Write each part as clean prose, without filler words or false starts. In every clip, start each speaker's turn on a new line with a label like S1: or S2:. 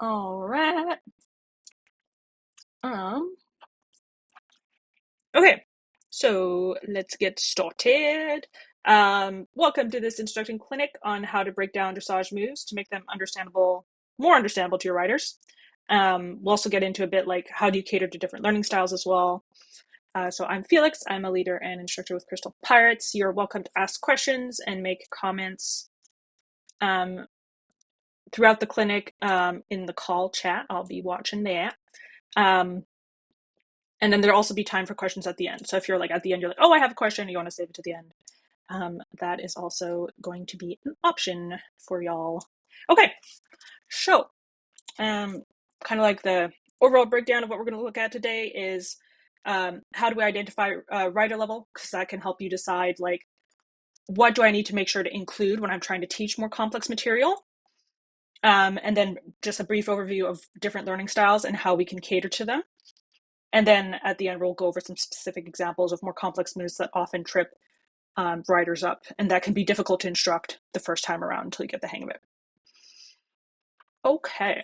S1: All right. Um, okay, so let's get started. Welcome to this instructing clinic on how to break down dressage moves to make them more understandable to your riders. We'll also get into a bit like how do you cater to different learning styles as well. So I'm Felix. I'm a leader and instructor with Crystal Pirates. You're welcome to ask questions and make comments um, throughout the clinic in the call chat. I'll be watching that. And then there'll also be time for questions at the end. So if you're like at the end, you're like, oh, I have a question, and you want to save it to the end. That is also going to be an option for y'all. Okay, so kind of like the overall breakdown of what we're going to look at today is how do we identify rider level, because that can help you decide like what do I need to make sure to include when I'm trying to teach more complex material. And then just a brief overview of different learning styles and how we can cater to them. And then at the end, we'll go over some specific examples of more complex moves that often trip riders up, and that can be difficult to instruct the first time around until you get the hang of it. Okay.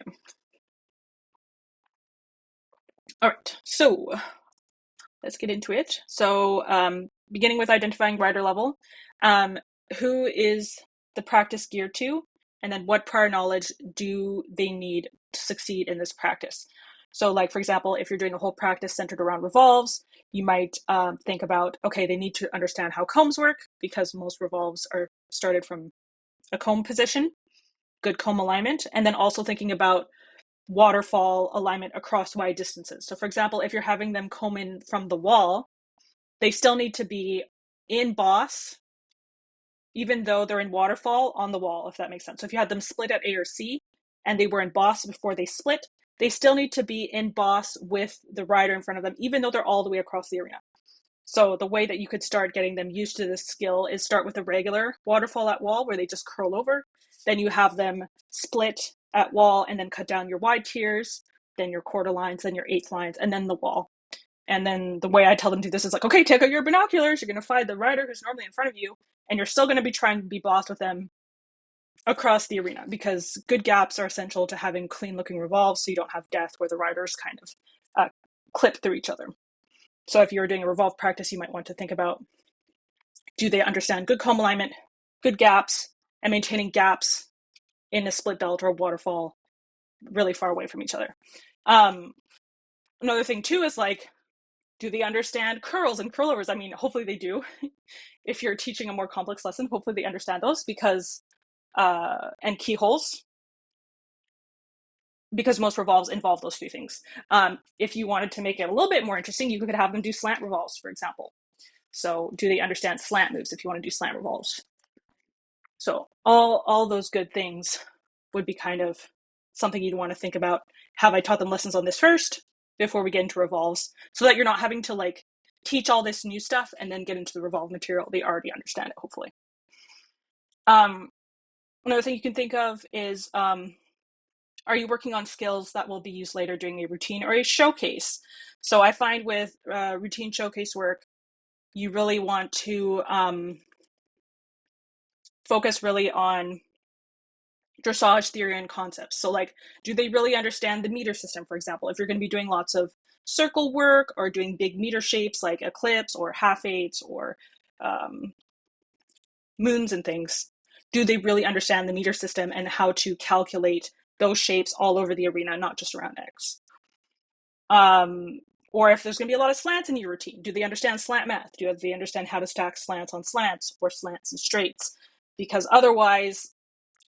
S1: All right, so let's get into it. So beginning with identifying rider level, who is the practice geared to, and then what prior knowledge do they need to succeed in this practice? So like, for example, if you're doing a whole practice centered around revolves, you might think about, okay, they need to understand how combs work because most revolves are started from a comb position, good comb alignment, and then also thinking about waterfall alignment across wide distances. So for example, if you're having them comb in from the wall, they still need to be in boss, even though they're in waterfall on the wall, if that makes sense. So if you had them split at A or C and they were in boss before they split, they still need to be in boss with the rider in front of them, even though they're all the way across the arena. So the way that you could start getting them used to this skill is start with a regular waterfall at wall where they just curl over. Then you have them split at wall and then cut down your wide tiers, then your quarter lines, then your eighth lines, and then the wall. And then the way I tell them to do this is like, okay, take out your binoculars. You're going to find the rider who's normally in front of you, and you're still going to be trying to be boss with them across the arena because good gaps are essential to having clean looking revolves so you don't have death where the riders kind of clip through each other. So if you're doing a revolve practice, you might want to think about, do they understand good comb alignment, good gaps, and maintaining gaps in a split belt or a waterfall really far away from each other. Another thing too is like, do they understand curls and curlovers? I mean, hopefully they do. If you're teaching a more complex lesson, hopefully they understand those because, and keyholes, because most revolves involve those two things. If you wanted to make it a little bit more interesting, you could have them do slant revolves, for example. So do they understand slant moves if you want to do slant revolves? So all those good things would be kind of something you'd want to think about. Have I taught them lessons on this first before we get into revolves, so that you're not having to like teach all this new stuff and then get into the revolve material. They already understand it, hopefully. Another thing you can think of is, are you working on skills that will be used later during a routine or a showcase? So I find with routine showcase work, you really want to focus really on dressage theory and concepts. So like, do they really understand the meter system, for example? If you're going to be doing lots of circle work or doing big meter shapes like eclipse or half eights or moons and things, do they really understand the meter system and how to calculate those shapes all over the arena, not just around X? Or if there's going to be a lot of slants in your routine, do they understand slant math? Do they understand how to stack slants on slants or slants and straights? Because otherwise,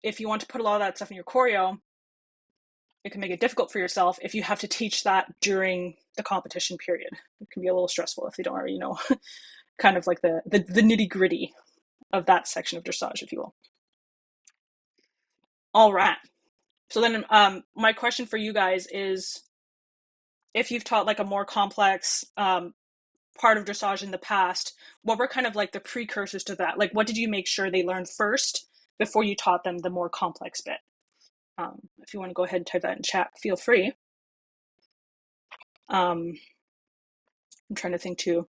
S1: if you want to put a lot of that stuff in your choreo, it can make it difficult for yourself if you have to teach that during the competition period. It can be a little stressful if you don't already know kind of like the nitty gritty of that section of dressage, if you will. All right. So then my question for you guys is, if you've taught like a more complex part of dressage in the past, what were kind of like the precursors to that? Like, what did you make sure they learned first before you taught them the more complex bit? If you want to go ahead and type that in chat, feel free. I'm trying to think too.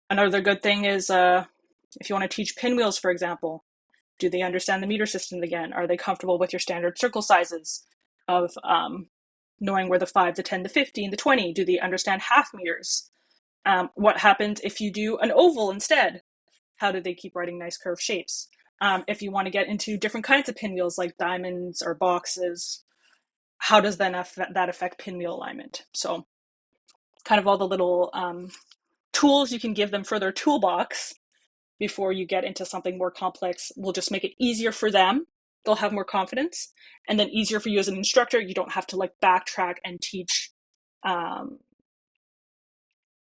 S1: Another good thing is if you want to teach pinwheels, for example, do they understand the meter system again? Are they comfortable with your standard circle sizes of knowing where the 5, the 10, the 15, the 20, do they understand half meters? What happens if you do an oval instead? How do they keep writing nice curved shapes? If you want to get into different kinds of pinwheels like diamonds or boxes, how does that affect pinwheel alignment? So kind of all the little tools you can give them for their toolbox before you get into something more complex will just make it easier for them. They'll have more confidence, and then easier for you as an instructor. You don't have to like backtrack and teach um,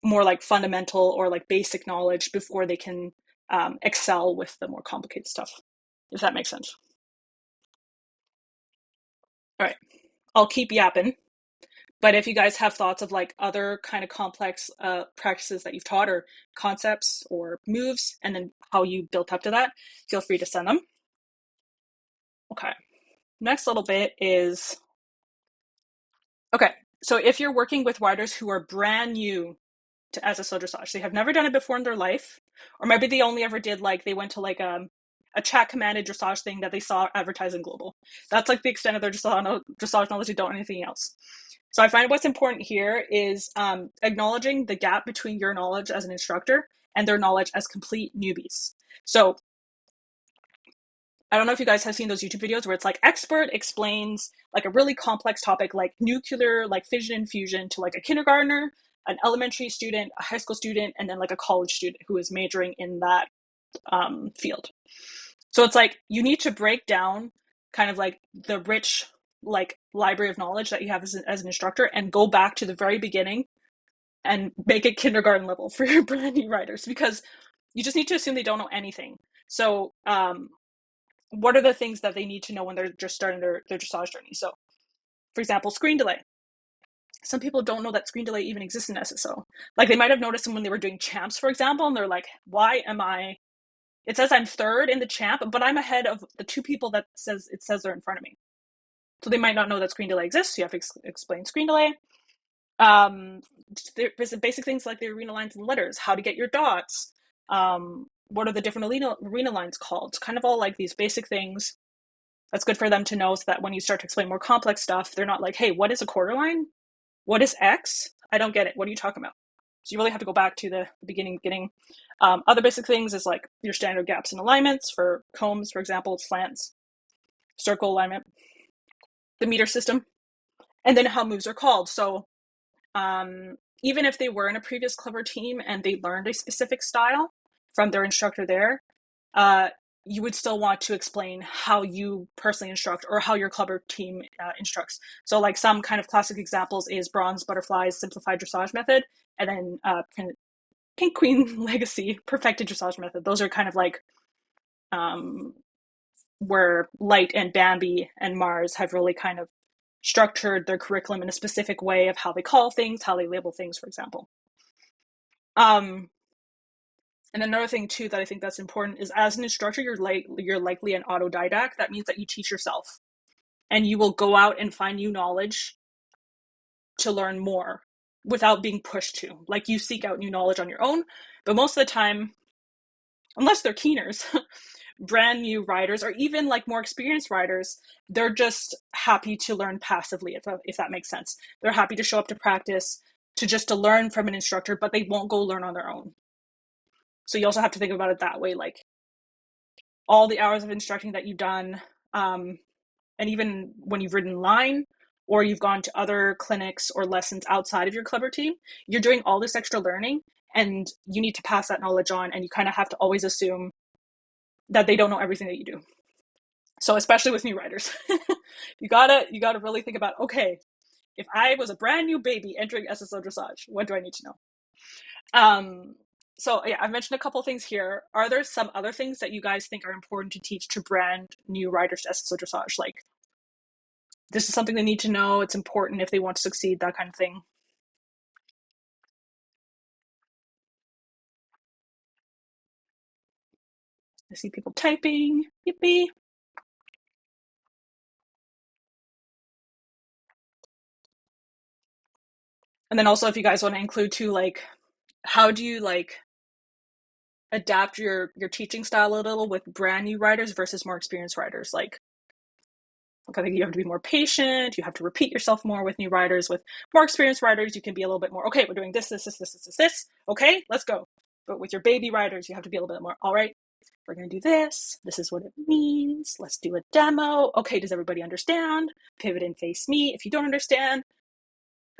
S1: more like fundamental or like basic knowledge before they can excel with the more complicated stuff, if that makes sense. All right, I'll keep yapping. But if you guys have thoughts of like other kind of complex practices that you've taught or concepts or moves, and then how you built up to that, feel free to send them. Okay. Next little bit is, okay, so if you're working with riders who are brand new to SSO dressage, they have never done it before in their life, or maybe they only ever did like they went to like a chat commanded dressage thing that they saw advertised in Global. That's like the extent of their dressage knowledge. They don't know anything else. So I find what's important here is acknowledging the gap between your knowledge as an instructor and their knowledge as complete newbies. So I don't know if you guys have seen those YouTube videos where it's like expert explains like a really complex topic like nuclear, like fission and fusion to like a kindergartner, an elementary student, a high school student, and then like a college student who is majoring in that field. So it's like you need to break down kind of like the rich like library of knowledge that you have as an instructor and go back to the very beginning and make it kindergarten level for your brand new riders, because you just need to assume they don't know anything. So what are the things that they need to know when they're just starting their dressage journey? So for example, screen delay. Some people don't know that screen delay even exists in SSO. Like they might have noticed them when they were doing champs, for example, and they're like, why am I, it says I'm third in the champ, but I'm ahead of the two people that it says they're in front of me. So they might not know that screen delay exists. So you have to explain screen delay. There's basic things like the arena lines and letters, how to get your dots, what are the different arena lines called, kind of all like these basic things. That's good for them to know so that when you start to explain more complex stuff, they're not like, hey, what is a quarter line? What is X? I don't get it. What are you talking about? So you really have to go back to the beginning. Other basic things is like your standard gaps and alignments for combs, for example, slants, circle alignment, the meter system, and then how moves are called. So even if they were in a previous Clever team and they learned a specific style from their instructor there, you would still want to explain how you personally instruct or how your Clever team instructs. So like some kind of classic examples is Bronze Butterfly's simplified dressage method, and then Pink Queen Legacy perfected dressage method. Those are kind of like where Light and Bambi and Mars have really kind of structured their curriculum in a specific way of how they call things, how they label things, for example. And another thing too that I think that's important is as an instructor, you're likely an autodidact. That means that you teach yourself, and you will go out and find new knowledge to learn more without being pushed to. Like you seek out new knowledge on your own, but most of the time, unless they're keeners, brand new riders or even like more experienced riders, they're just happy to learn passively, if that makes sense. They're happy to show up to practice to learn from an instructor, but they won't go learn on their own. So you also have to think about it that way, like all the hours of instructing that you've done, and even when you've ridden line or you've gone to other clinics or lessons outside of your Clever team, you're doing all this extra learning and you need to pass that knowledge on, and you kind of have to always assume that they don't know everything that you do. So especially with new riders, you gotta really think about, okay, if I was a brand new baby entering SSO dressage, what do I need to know? So yeah, I've mentioned a couple things here. Are there some other things that you guys think are important to teach to brand new riders to SSO dressage? Like this is something they need to know. It's important if they want to succeed, that kind of thing. I see people typing. Yippee. And then also if you guys want to include too, like how do you like adapt your teaching style a little with brand new writers versus more experienced writers? Like Like, I think you have to be more patient. You have to repeat yourself more with new riders. With more experienced riders, you can be a little bit more, okay, we're doing this. Okay, let's go. But with your baby riders, you have to be a little bit more, all right, we're going to do this. This is what it means. Let's do a demo. Okay, does everybody understand? Pivot and face me. If you don't understand,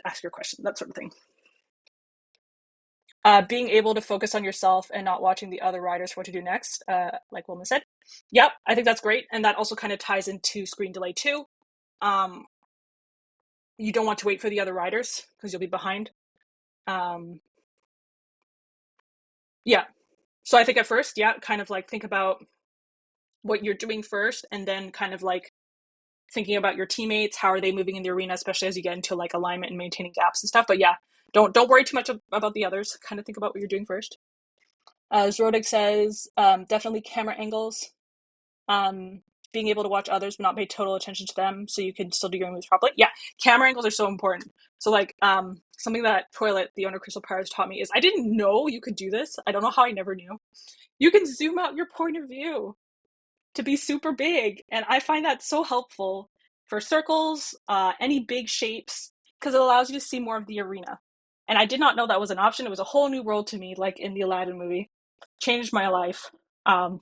S1: ask your question, that sort of thing. Being able to focus on yourself and not watching the other riders for what to do next, like Wilma said. Yep, I think that's great. And that also kind of ties into screen delay too. You don't want to wait for the other riders because you'll be behind. Yeah. So I think at first, yeah, kind of like think about what you're doing first, and then kind of like thinking about your teammates, how are they moving in the arena, especially as you get into like alignment and maintaining gaps and stuff. But yeah, don't worry too much about the others. Kind of think about what you're doing first. Zrodig says, definitely camera angles. Being able to watch others but not pay total attention to them so you can still do your moves properly. Yeah, camera angles are so important. So like something that Toilet, the owner of Crystal Pirates, taught me is I didn't know you could do this. I don't know how I never knew. You can zoom out your point of view to be super big, and I find that so helpful for circles, any big shapes, because it allows you to see more of the arena. And I did not know that was an option. It was a whole new world to me, like in the Aladdin movie. Changed my life. Um,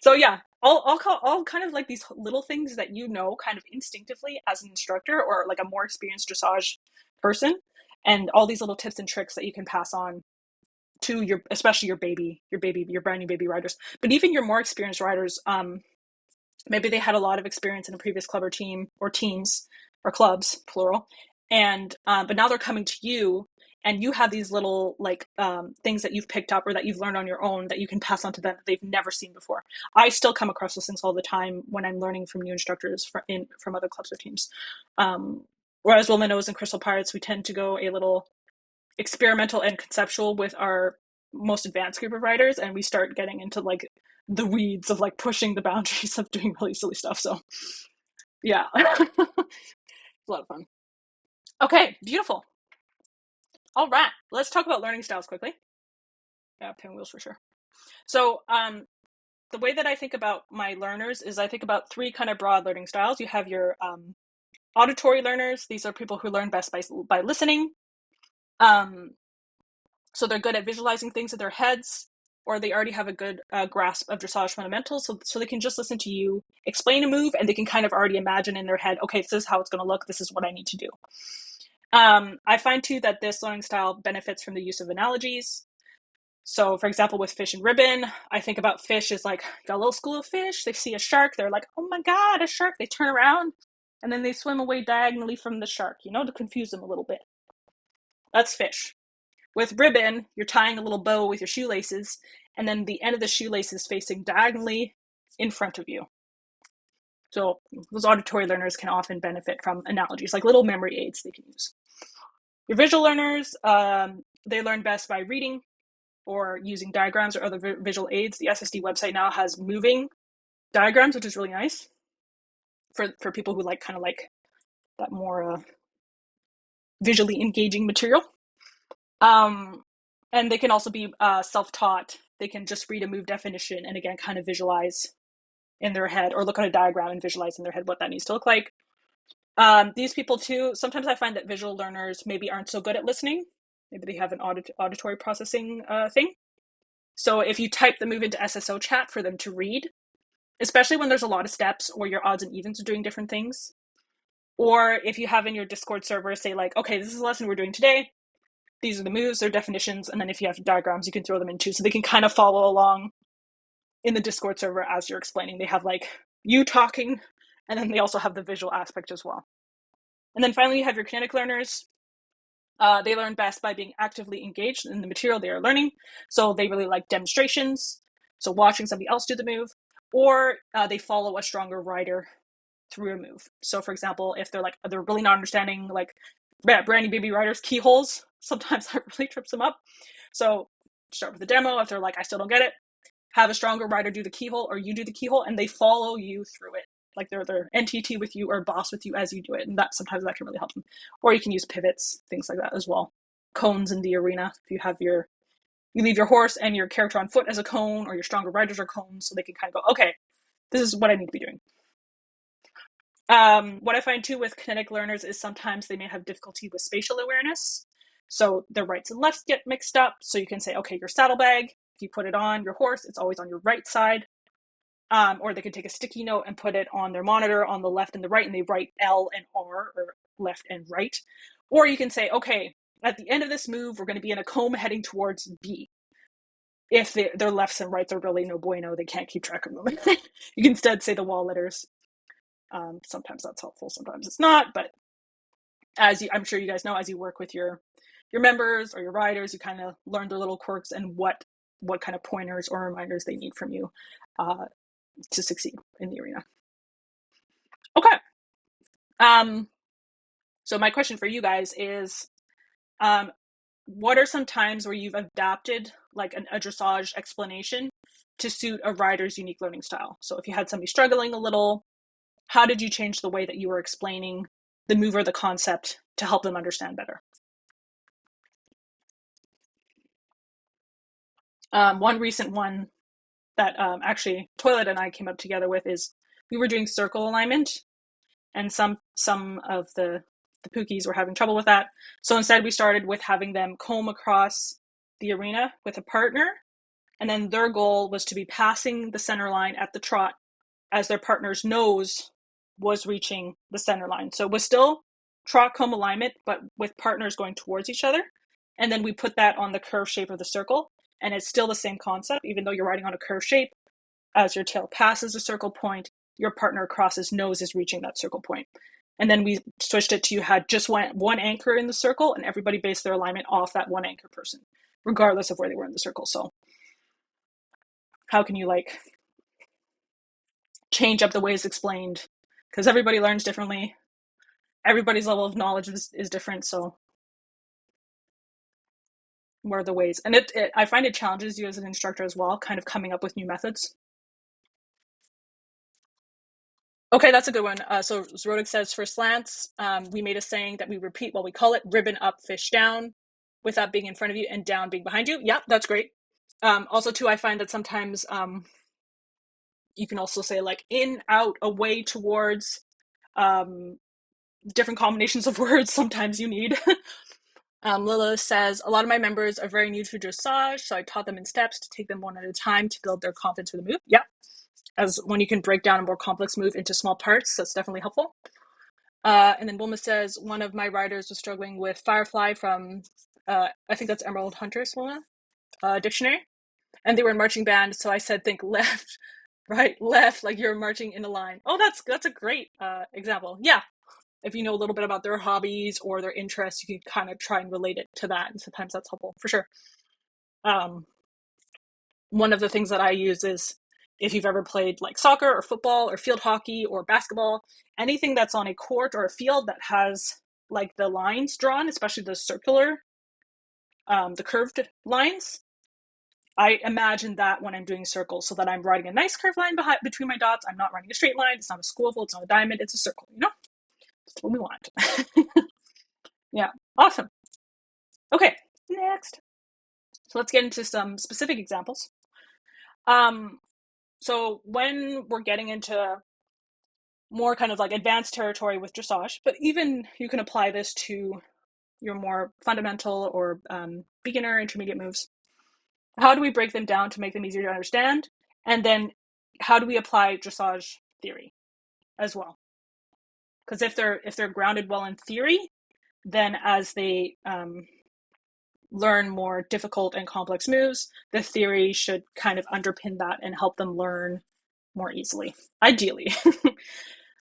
S1: so yeah, all kind of like these little things that you know kind of instinctively as an instructor or like a more experienced dressage person, and all these little tips and tricks that you can pass on to your, especially your brand new baby riders, but even your more experienced riders. Maybe they had a lot of experience in a previous club or team or teams or clubs, plural, and but now they're coming to you, and you have these little like things that you've picked up or that you've learned on your own that you can pass on to them that they've never seen before. I still come across those things all the time when I'm learning from new instructors from other clubs or teams. Whereas Wilma knows in Crystal Pirates, we tend to go a little experimental and conceptual with our most advanced group of writers, and we start getting into like the weeds of like pushing the boundaries of doing really silly stuff. So yeah, it's a lot of fun. Okay, beautiful. All right, let's talk about learning styles quickly. Yeah, pinwheels for sure. So the way that I think about my learners is I think about three kind of broad learning styles. You have your auditory learners. These are people who learn best by listening. So they're good at visualizing things in their heads, or they already have a good grasp of dressage fundamentals, so they can just listen to you explain a move, and they can kind of already imagine in their head, okay, this is how it's going to look, this is what I need to do. I find too that this learning style benefits from the use of analogies. So for example, with fish and ribbon, I think about fish as like got a little school of fish, they see a shark, they're like, oh my god, a shark, they turn around, and then they swim away diagonally from the shark, to confuse them a little bit. That's fish. With ribbon, you're tying a little bow with your shoelaces, and then the end of the shoelace is facing diagonally in front of you. So those auditory learners can often benefit from analogies, like little memory aids they can use. Your visual learners, they learn best by reading or using diagrams or other visual aids. The SSD website now has moving diagrams, which is really nice for people who like kind of like that more visually engaging material. And they can also be self-taught. They can just read a move definition and again kind of visualize in their head, or look at a diagram and visualize in their head what that needs to look like. These people too, sometimes I find that visual learners maybe aren't so good at listening. Maybe they have an auditory processing thing. So if you type the move into SSO chat for them to read, especially when there's a lot of steps or your odds and evens are doing different things, or if you have in your Discord server say like, okay, this is a lesson we're doing today, these are the moves, their definitions, and then if you have diagrams, you can throw them in too, so they can kind of follow along in the Discord server as you're explaining. They have like you talking, and then they also have the visual aspect as well. And then finally, you have your kinetic learners. They learn best by being actively engaged in the material they are learning. So they really like demonstrations, so watching somebody else do the move, or they follow a stronger rider through a move. So for example, if they're really not understanding like brand new baby riders keyholes, sometimes that really trips them up. So start with the demo. If they're like, I still don't get it, have a stronger rider do the keyhole, or you do the keyhole, and they follow you through it. Like they're NTT with you or boss with you as you do it, and sometimes that can really help them. Or you can use pivots, things like that as well. Cones in the arena. If you have you leave your horse and your character on foot as a cone, or your stronger riders are cones, so they can kind of go, okay, this is what I need to be doing. What I find too with kinetic learners is sometimes they may have difficulty with spatial awareness. So their rights and lefts get mixed up. So you can say, okay, your saddlebag, if you put it on your horse, it's always on your right side. Or they can take a sticky note and put it on their monitor on the left and the right, and they write L and R, or left and right. Or you can say, okay, at the end of this move, we're going to be in a comb heading towards B. If their lefts and rights are really no bueno, they can't keep track of them. You can instead say the wall letters. Sometimes that's helpful, sometimes it's not. But I'm sure you guys know, as you work with your members or your riders, you kind of learn their little quirks and what kind of pointers or reminders they need from you to succeed in the arena. Okay. So my question for you guys is, what are some times where you've adapted like a dressage explanation to suit a rider's unique learning style? So if you had somebody struggling a little, how did you change the way that you were explaining the move or the concept to help them understand better? One recent one that actually Toilet and I came up together with is we were doing circle alignment, and some of the Pookies were having trouble with that. So instead we started with having them comb across the arena with a partner, and then their goal was to be passing the center line at the trot as their partner's nose was reaching the center line. So it was still trot comb alignment, but with partners going towards each other. And then we put that on the curve shape of the circle, and it's still the same concept, even though you're riding on a curve shape. As your tail passes a circle point, your partner across his nose is reaching that circle point. And then we switched it to you had just one anchor in the circle, and everybody based their alignment off that one anchor person, regardless of where they were in the circle. So how can you like change up the way it's explained? Because everybody learns differently. Everybody's level of knowledge is different. So what are the ways? And I find it challenges you as an instructor as well, kind of coming up with new methods. Okay, that's a good one. So Zrodik says for slants, we made a saying that we repeat while we call it ribbon up, fish down, with up being in front of you and down being behind you. Yeah, that's great. Also, too, I find that sometimes you can also say like in, out, away, towards, different combinations of words sometimes you need. Lila says, a lot of my members are very new to dressage, so I taught them in steps to take them one at a time to build their confidence for the move. Yeah, as when you can break down a more complex move into small parts, that's definitely helpful. And then Wilma says, one of my riders was struggling with Firefly from, I think that's Emerald Hunter's Wilma, dictionary. And they were in marching band, so I said, think left, right, left, like you're marching in a line. Oh, that's a great example. Yeah, if you know a little bit about their hobbies or their interests, you can kind of try and relate it to that. And sometimes that's helpful, for sure. One of the things that I use is if you've ever played like soccer or football or field hockey or basketball, anything that's on a court or a field that has like the lines drawn, especially the circular, the curved lines, I imagine that when I'm doing circles so that I'm riding a nice curved line between my dots. I'm not running a straight line. It's not a squivel. It's not a diamond. It's a circle, you know? That's what we want. Yeah, awesome. Okay, next. So let's get into some specific examples. So when we're getting into more kind of like advanced territory with dressage, but even you can apply this to your more fundamental or beginner intermediate moves. How do we break them down to make them easier to understand? And then how do we apply dressage theory as well? Because if they're grounded well in theory, then as they learn more difficult and complex moves, the theory should kind of underpin that and help them learn more easily, ideally.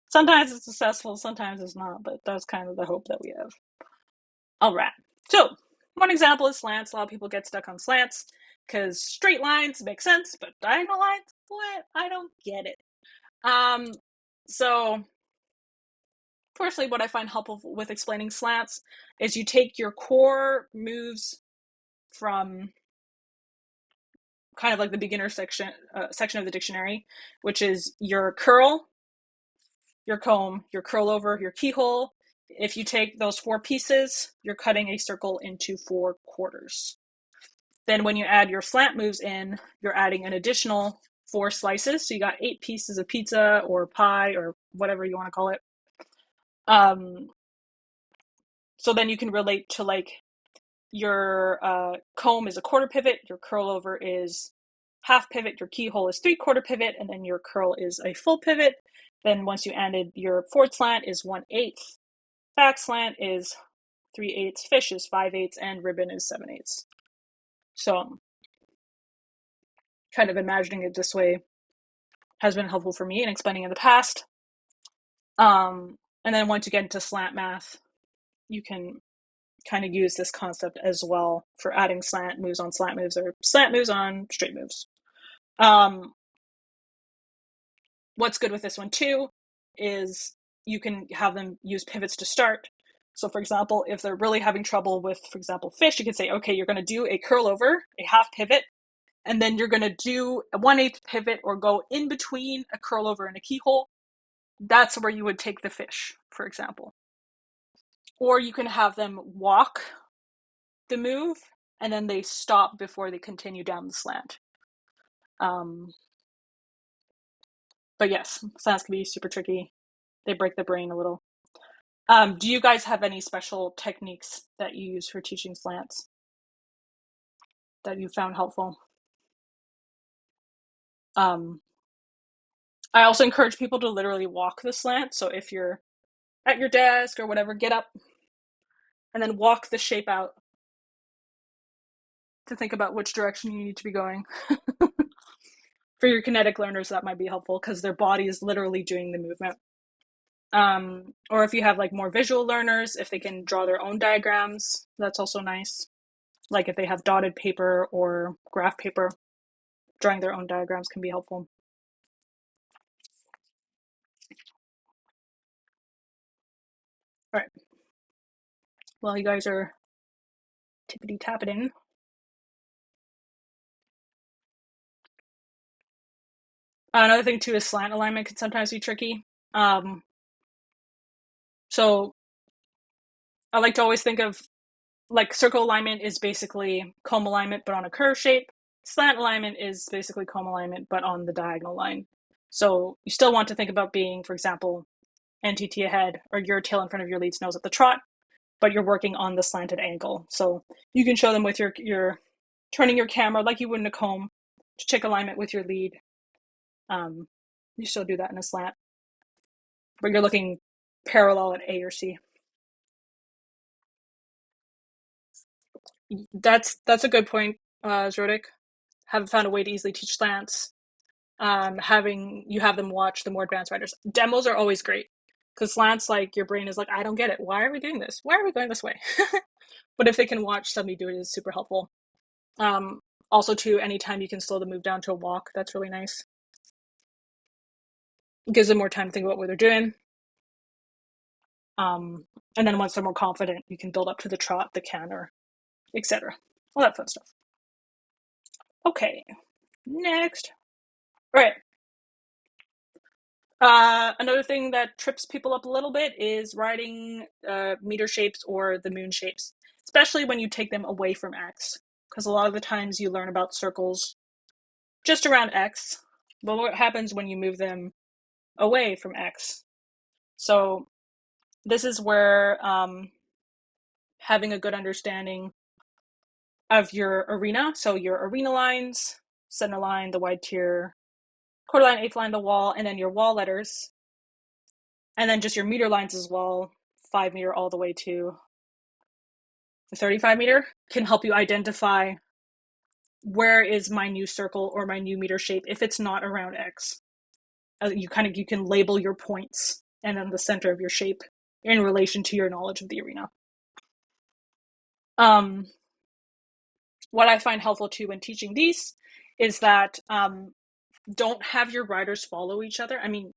S1: Sometimes it's successful, sometimes it's not, but that's kind of the hope that we have. All right. So one example is slants. A lot of people get stuck on slants because straight lines make sense, but diagonal lines, what? I don't get it. So firstly, what I find helpful with explaining slants is you take your core moves from kind of like the beginner section of the dictionary, which is your curl, your comb, your curl over, your keyhole. If you take those 4 pieces, you're cutting a circle into 4 quarters. Then when you add your slant moves in, you're adding an additional 4 slices. So you got 8 pieces of pizza or pie or whatever you want to call it. Um, so then you can relate to like your comb is a quarter pivot, your curl over is half pivot, your keyhole is 3/4 pivot, and then your curl is a full pivot. Then once you added your forward slant is 1/8, back slant is 3/8, fish is 5/8, and ribbon is 7/8. So kind of imagining it this way has been helpful for me in explaining in the past. And then once you get into slant math, you can kind of use this concept as well for adding slant moves on slant moves or slant moves on straight moves. What's good with this one too is you can have them use pivots to start. So for example, if they're really having trouble with, for example, fish, you could say, okay, you're going to do a curl over, a half pivot, and then you're going to do a 1/8 pivot or go in between a curl over and a keyhole. That's where you would take the fish, for example. Or you can have them walk the move and then they stop before they continue down the slant. But yes, slants can be super tricky. They break the brain a little. Do you guys have any special techniques that you use for teaching slants that you found helpful? I also encourage people to literally walk the slant. So if you're at your desk or whatever, get up and then walk the shape out to think about which direction you need to be going. For your kinetic learners, that might be helpful because their body is literally doing the movement. Or if you have like more visual learners, if they can draw their own diagrams, that's also nice. Like if they have dotted paper or graph paper, drawing their own diagrams can be helpful. All right. Well, you guys are tippity tapping. Another thing too is slant alignment can sometimes be tricky. So I like to always think of like circle alignment is basically comb alignment but on a curve shape. Slant alignment is basically comb alignment but on the diagonal line. So you still want to think about being, for example, NTT ahead or your tail in front of your lead's nose at the trot, but you're working on the slanted angle. So you can show them with your turning your camera like you would in a comb to check alignment with your lead. You still do that in a slant, but you're looking parallel at A or C. That's a good point, Zrodek. Haven't found a way to easily teach slants. Having you have them watch the more advanced riders. Demos are always great because slants, like your brain is like, I don't get it. Why are we doing this? Why are we going this way? But if they can watch somebody do it, is super helpful. Um, Also, too, anytime you can slow the move down to a walk, that's really nice. It gives them more time to think about what they're doing. And then once they're more confident, you can build up to the trot, the canter, etc. All that fun stuff. Okay, next. All right. Another thing that trips people up a little bit is riding meter shapes or the moon shapes, especially when you take them away from X. Because a lot of the times you learn about circles just around X, but what happens when you move them away from X? So this is where having a good understanding of your arena, so your arena lines, center line, the wide tier, quarter line, eighth line, the wall, and then your wall letters, and then just your meter lines as well, 5 meter all the way to the 35 meter, can help you identify where is my new circle or my new meter shape if it's not around X. You can label your points and then the center of your shape in relation to your knowledge of the arena. What I find helpful too when teaching these is that don't have your riders follow each other. I mean,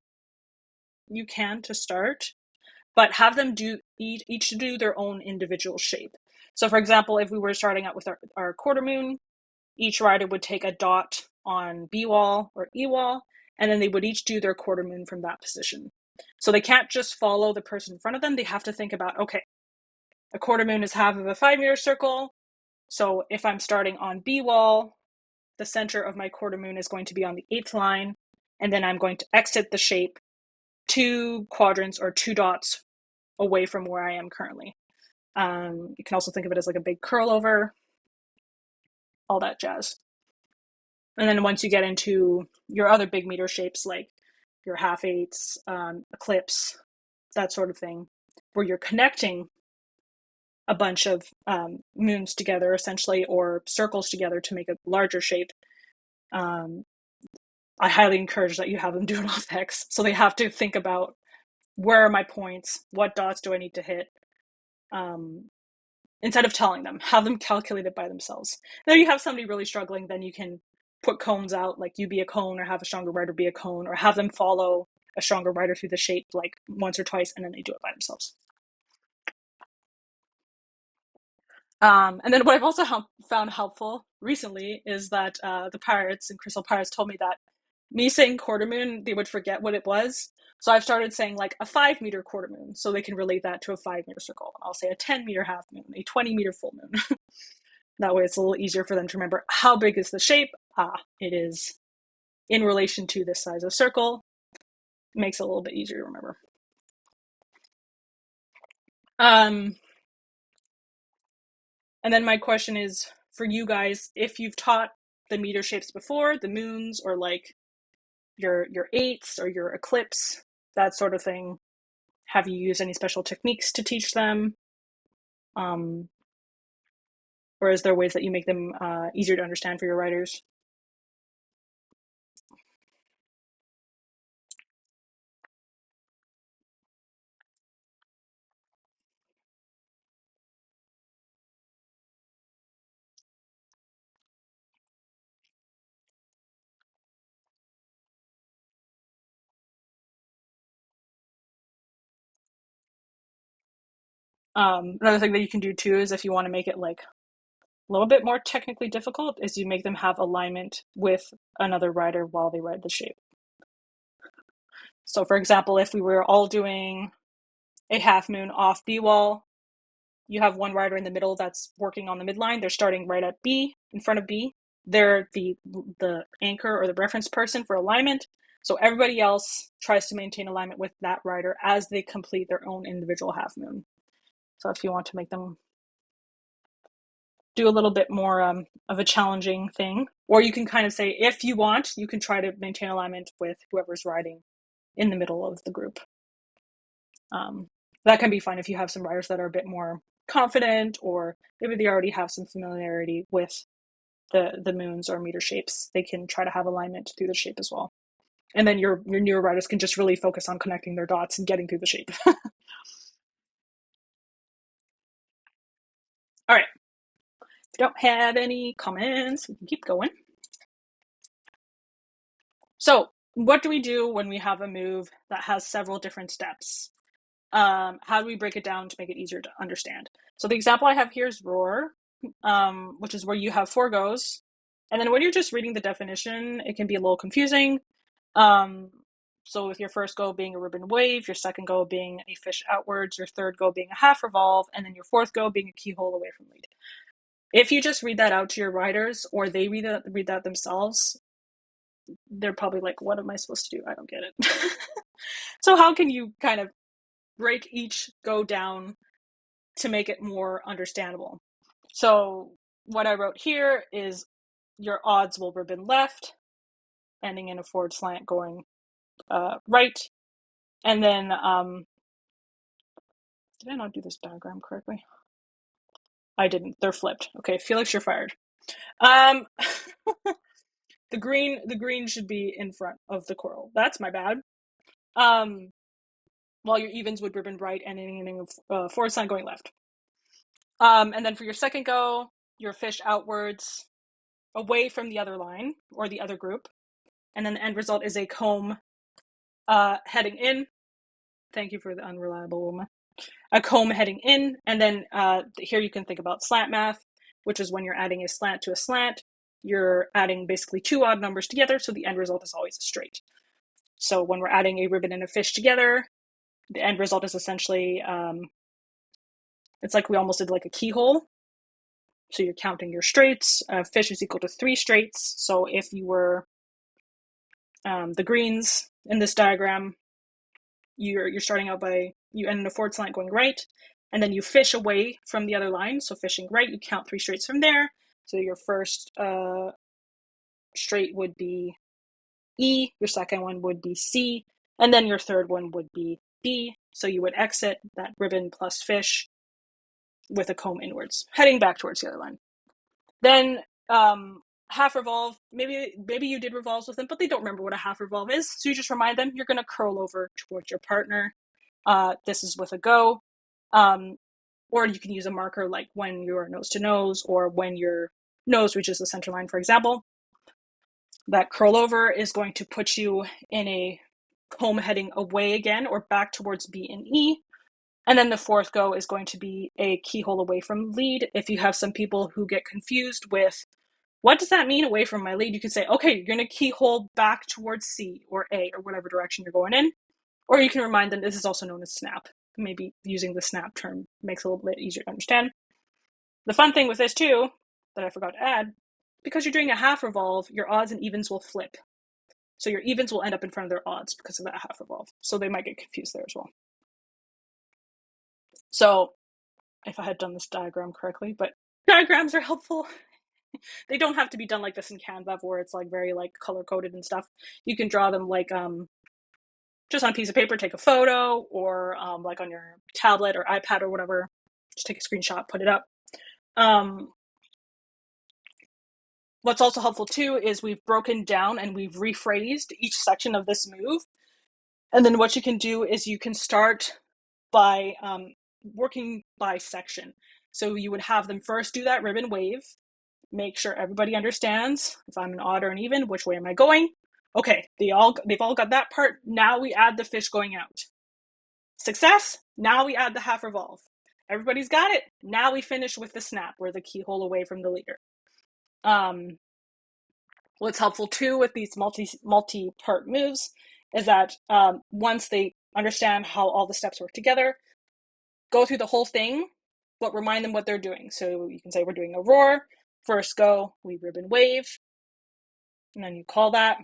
S1: you can to start, but have them do each do their own individual shape. So for example, if we were starting out with our quarter moon, each rider would take a dot on B wall or E wall, and then they would each do their quarter moon from that position. So they can't just follow the person in front of them. They have to think about, okay, a quarter moon is half of a 5 meter circle. So if I'm starting on B wall, the center of my quarter moon is going to be on the eighth line, and then I'm going to exit the shape 2 quadrants or 2 dots away from where I am currently. You can also think of it as like a big curl over, all that jazz. And then once you get into your other big meter shapes, like your half eighths, eclipse, that sort of thing, where you're connecting a bunch of moons together, essentially, or circles together to make a larger shape, I highly encourage that you have them do it off X. So they have to think about, where are my points? What dots do I need to hit? Instead of telling them, have them calculate it by themselves. Now you have somebody really struggling, then you can put cones out, like you be a cone, or have a stronger writer be a cone, or have them follow a stronger writer through the shape like once or twice, and then they do it by themselves. And then what I've also found helpful recently is that the pirates and Crystal Pirates told me that me saying quarter moon, they would forget what it was. So I've started saying like a 5-meter quarter moon, so they can relate that to a 5-meter circle. I'll say a 10-meter half moon, a 20-meter full moon. That way it's a little easier for them to remember, how big is the shape? It is in relation to this size of circle. It makes it a little bit easier to remember. And then my question is for you guys, if you've taught the meter shapes before, the moons, or like your eighths or your eclipse, that sort of thing, have you used any special techniques to teach them? Or is there ways that you make them easier to understand for your writers? Another thing that you can do too is, if you want to make it like a little bit more technically difficult, is you make them have alignment with another writer while they write the shape. So for example, if we were all doing a half moon off B wall, you have one writer in the middle that's working on the midline. They're starting right at B, in front of B. They're the anchor or the reference person for alignment. So everybody else tries to maintain alignment with that writer as they complete their own individual half moon. So if you want to make them do a little bit more of a challenging thing, or you can kind of say, if you want, you can try to maintain alignment with whoever's writing in the middle of the group. That can be fun if you have some writers that are a bit more confident, or maybe they already have some familiarity with the moons or meter shapes. They can try to have alignment through the shape as well. And then your newer writers can just really focus on connecting their dots and getting through the shape. All right. If you don't have any comments, we can keep going. So what do we do when we have a move that has several different steps? How do we break it down to make it easier to understand? So the example I have here is roar, which is where you have 4 goes. And then when you're just reading the definition, it can be a little confusing. So with your first go being a ribbon wave, your second go being a fish outwards, your third go being a half revolve, and then your fourth go being a keyhole away from lead. If you just read that out to your writers, or they read that themselves, they're probably like, what am I supposed to do? I don't get it. So how can you kind of break each go down to make it more understandable? So what I wrote here is your odds will ribbon left, ending in a forward slant going right. And then, did I not do this diagram correctly? I didn't. They're flipped. Okay, Felix, you're fired. Um, the green should be in front of the coral. That's my bad. While your evens would ribbon right, ending in a forward slant going left. And then for your second go, your fish outwards, away from the other line or the other group. And then the end result is a comb heading in. Thank you for the unreliable woman. A comb heading in. And then here you can think about slant math, which is when you're adding a slant to a slant, you're adding basically 2 odd numbers together, so the end result is always a straight. So when we're adding a ribbon and a fish together, the end result is essentially, it's like we almost did like a keyhole. So you're counting your straights. Fish is equal to 3 straights. So if you were the greens in this diagram, you're starting out by you end in a forward slant going right, and then you fish away from the other line. So fishing right, you count 3 straights from there. So your first straight would be E, your second one would be C, and then your third one would be B. So you would exit that ribbon plus fish with a comb inwards, heading back towards the other line. Then half revolve, maybe you did revolves with them, but they don't remember what a half revolve is. So you just remind them you're going to curl over towards your partner. This is with a go. Or you can use a marker like when you're nose to nose or when your nose reaches the center line, for example. That curl over is going to put you in a comb heading away again or back towards B and E. And then the fourth go is going to be a keyhole away from lead. If you have some people who get confused with what does that mean away from my lead, you can say, okay, you're going to keyhole back towards C or A or whatever direction you're going in. Or you can remind them this is also known as snap. Maybe using the snap term makes it a little bit easier to understand. The fun thing with this too, that I forgot to add, because you're doing a half revolve, your odds and evens will flip. So your evens will end up in front of their odds because of that half revolve. So they might get confused there as well. So if I had done this diagram correctly, but diagrams are helpful. They don't have to be done like this in Canva where it's like very like color coded and stuff. You can draw them like just on a piece of paper, take a photo, or like on your tablet or iPad or whatever. Just take a screenshot, put it up. What's also helpful too is we've broken down and we've rephrased each section of this move. And then what you can do is you can start by working by section. So you would have them first do that ribbon wave, make sure everybody understands if I'm an odd or an even, which way am I going? Okay, they've all got that part. Now we add the fish going out. Success, now we add the half revolve. Everybody's got it. Now we finish with the snap, or the keyhole away from the leader. What's helpful too with these multi-part moves is that once they understand how all the steps work together, go through the whole thing, but remind them what they're doing. So you can say we're doing a roar. First go, we ribbon wave, and then you call that.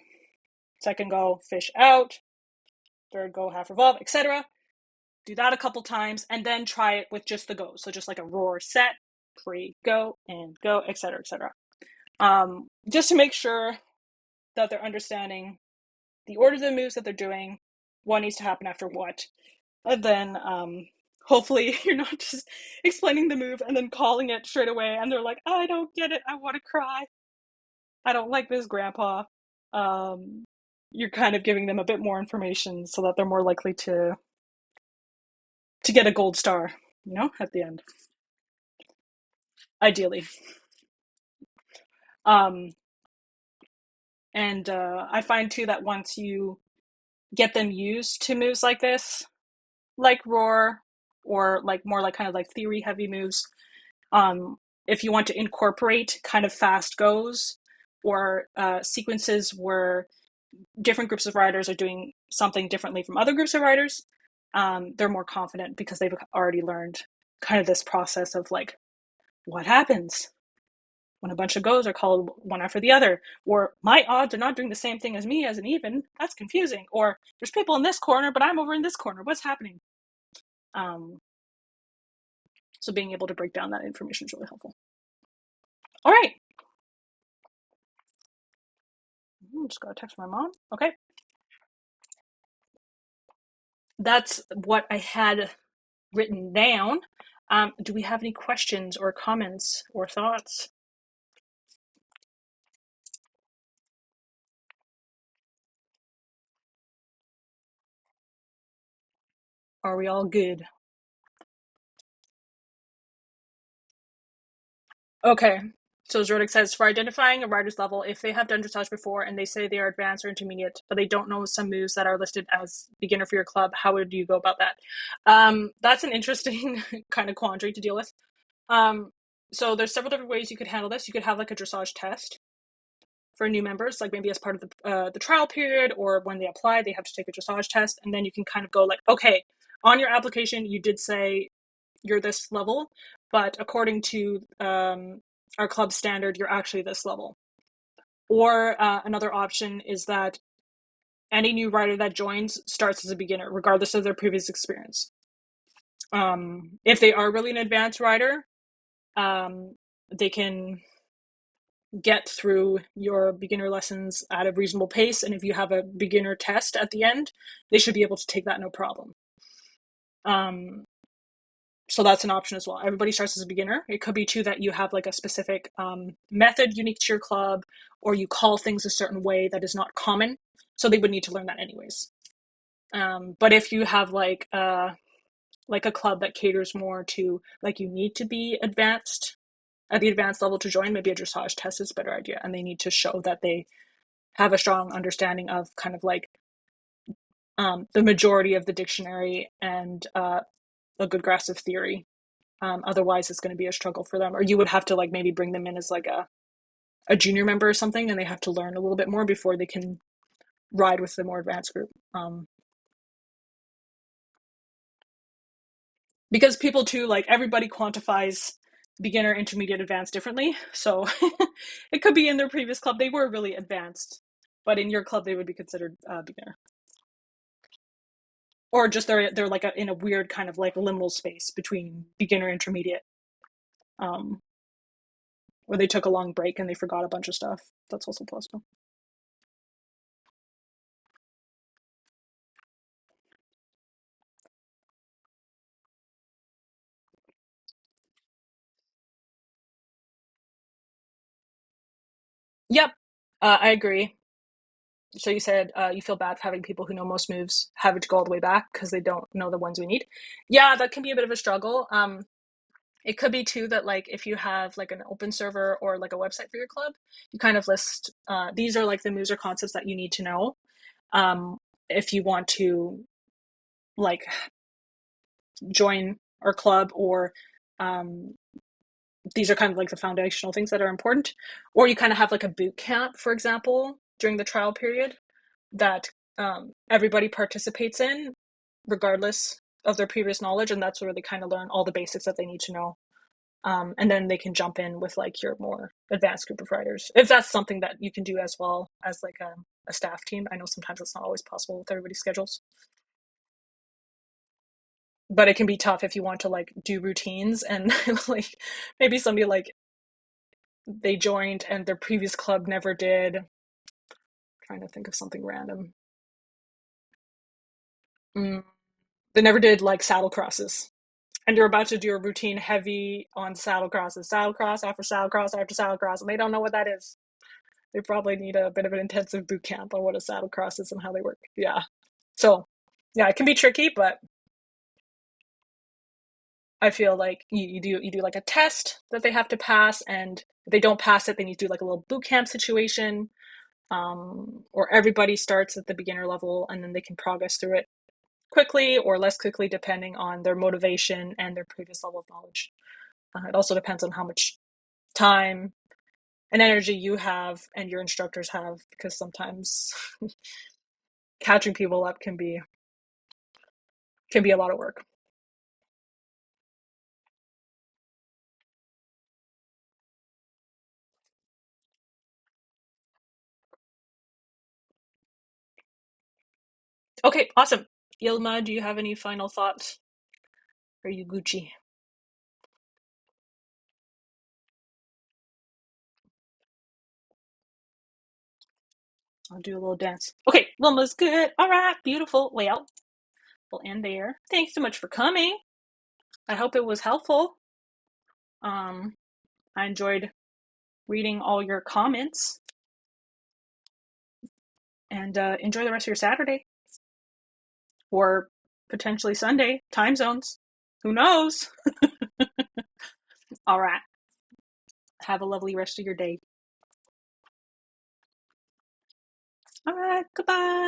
S1: Second go, fish out. Third go, half revolve, etc. Do that a couple times, and then try it with just the go. So just like a roar set, pre, go, and go, etc., etc. Just to make sure that they're understanding the order of the moves that they're doing, what needs to happen after what. And then hopefully you're not just explaining the move and then calling it straight away and they're like, I don't get it, I want to cry. I don't like this, Grandpa. You're kind of giving them a bit more information so that they're more likely to get a gold star, at the end. Ideally. And I find too that once you get them used to moves like this, like roar, or like more like kind of like theory heavy moves, if you want to incorporate kind of fast goes or sequences where different groups of riders are doing something differently from other groups of riders, they're more confident because they've already learned kind of this process of like, what happens when a bunch of goes are called one after the other, or my odds are not doing the same thing as me as an even, that's confusing, or there's people in this corner but I'm over in this corner, what's happening? So being able to break down that information is really helpful. All right. I'm just going to text my mom. Okay. That's what I had written down. Do we have any questions or comments or thoughts? Are we all good? Okay. So Zrodek says, for identifying a rider's level, if they have done dressage before and they say they are advanced or intermediate, but they don't know some moves that are listed as beginner for your club, how would you go about that? That's an interesting kind of quandary to deal with. So there's several different ways you could handle this. You could have like a dressage test for new members, like maybe as part of the trial period, or when they apply, they have to take a dressage test, and then you can kind of go like, okay, on your application, you did say you're this level, but according to our club standard, you're actually this level. Or another option is that any new rider that joins starts as a beginner, regardless of their previous experience. If they are really an advanced rider, they can get through your beginner lessons at a reasonable pace. And if you have a beginner test at the end, they should be able to take that no problem. So that's an option as well. Everybody starts as a beginner. It could be too that you have like a specific method unique to your club, or you call things a certain way that is not common. So they would need to learn that anyways. But if you have like a club that caters more to like you need to be advanced at the advanced level to join, maybe a dressage test is a better idea, and they need to show that they have a strong understanding of kind of like the majority of the dictionary and a good grasp of theory. Otherwise, it's going to be a struggle for them. Or you would have to like maybe bring them in as like a junior member or something, and they have to learn a little bit more before they can ride with the more advanced group. Because people too, like everybody quantifies beginner, intermediate, advanced differently. So it could be in their previous club they were really advanced, but in your club they would be considered beginner. Or just they're like in a weird kind of like liminal space between beginner, intermediate, um, where they took a long break and they forgot a bunch of stuff. That's also possible. Yep, I agree. So you said you feel bad for having people who know most moves having to go all the way back because they don't know the ones we need. Yeah, that can be a bit of a struggle. It could be too that like if you have like an open server or like a website for your club, you kind of list these are like the moves or concepts that you need to know if you want to like join our club, or um, these are kind of like the foundational things that are important. Or you kind of have like a boot camp, for example, during the trial period that everybody participates in, regardless of their previous knowledge, and that's where they kind of learn all the basics that they need to know. And then they can jump in with like your more advanced group of writers, if that's something that you can do as well as like a staff team. I know sometimes it's not always possible with everybody's schedules, but it can be tough if you want to like do routines and like maybe somebody like they joined and their previous club never did. I'm trying to think of something random. Mm, they never did like saddle crosses, and you're about to do a routine heavy on saddle crosses, saddle cross after saddle cross after saddle cross, and they don't know what that is. They probably need a bit of an intensive boot camp on what a saddle cross is and how they work. Yeah. So, yeah, it can be tricky, but I feel like you do like a test that they have to pass, and if they don't pass it, they need to do like a little boot camp situation, or everybody starts at the beginner level and then they can progress through it quickly or less quickly depending on their motivation and their previous level of knowledge. It also depends on how much time and energy you have and your instructors have, because sometimes catching people up can be a lot of work. Okay, awesome. Yilma, do you have any final thoughts? Are you Gucci? I'll do a little dance. Okay, Yilma's good. All right, beautiful. Well, we'll end there. Thanks so much for coming. I hope it was helpful. Um, I enjoyed reading all your comments, and enjoy the rest of your Saturday or potentially Sunday. Time zones. Who knows? All right. Have a lovely rest of your day. All right. Goodbye.